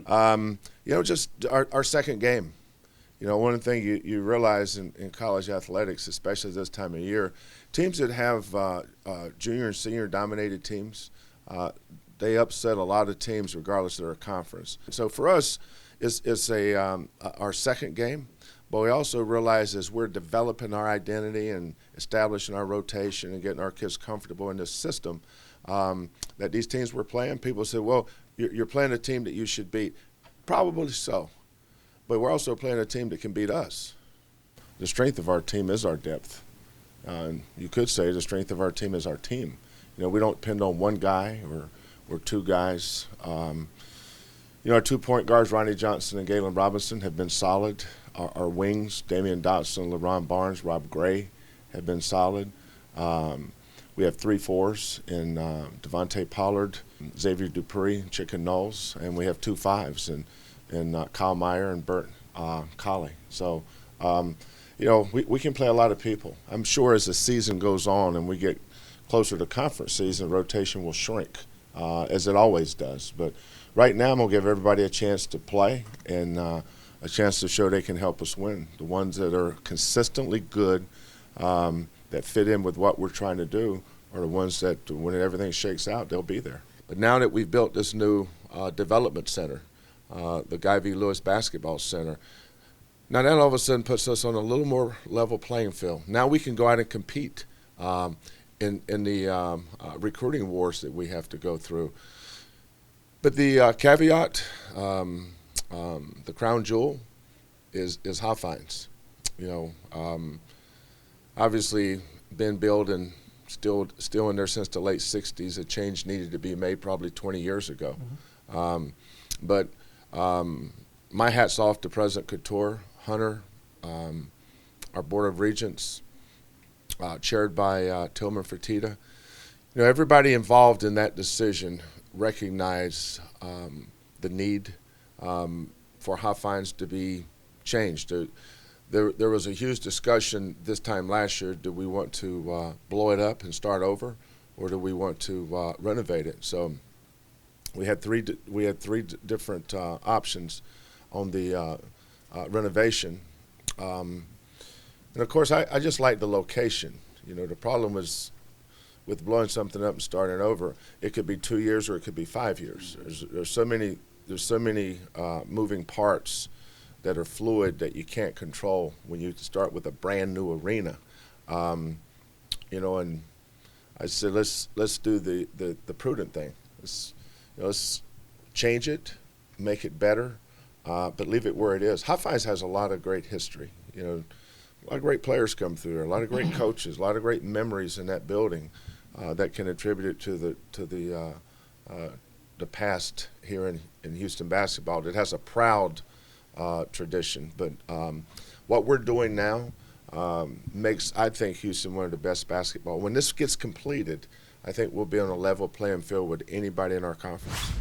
Just our second game. One of the things you realize in college athletics, especially this time of year, teams that have junior and senior dominated teams, they upset a lot of teams regardless of their conference. So for us, it's our second game, but we also realize as we're developing our identity and establishing our rotation and getting our kids comfortable in this system, that these teams we're playing, people say, well, you're playing a team that you should beat. Probably so. But we're also playing a team that can beat us. The strength of our team is our depth. You could say the strength of our team is our team. We don't depend on one guy or two guys. Our 2-point guards, Ronnie Johnson and Galen Robinson, have been solid. Our wings, Damian Dotson, LaRon Barnes, Rob Gray, have been solid. We have 3-4s in Devontae Pollard, Xavier Dupree, Chicken Knowles, and we have 2 5s in Kyle Meyer and Bert Colley. So, we can play a lot of people. I'm sure as the season goes on and we get closer to conference season, rotation will shrink, as it always does. But right now I'm going to give everybody a chance to play and a chance to show they can help us win. The ones that are consistently good, that fit in with what we're trying to do, are the ones that when everything shakes out, they'll be there. But now that we've built this new development center, the Guy V. Lewis Basketball Center, now that all of a sudden puts us on a little more level playing field. Now we can go out and compete in the recruiting wars that we have to go through. But the caveat, the crown jewel, is Hofheinz. Obviously been built and still in there since the late 60s. A change needed to be made probably 20 years ago. But my hat's off to President Couture, Hunter, our Board of Regents, chaired by Tillman Fertitta. Everybody involved in that decision recognized the need for Hofheinz to be changed. There was a huge discussion this time last year. Do we want to blow it up and start over, or do we want to renovate it? So we had three different options on the renovation, and of course I just like the location. The problem was with blowing something up and starting over. It could be 2 years or it could be 5 years. There's so many moving parts that are fluid that you can't control when you start with a brand new arena. And I said let's do the prudent thing. Let's change it, make it better, but leave it where it is. Hofheinz has a lot of great history. A lot of great players come through there, a lot of great coaches, a lot of great memories in that building that can attribute it to the past here in Houston basketball. It has a proud tradition, but what we're doing now makes, I think, Houston one of the best basketball. When this gets completed, I think we'll be on a level playing field with anybody in our conference.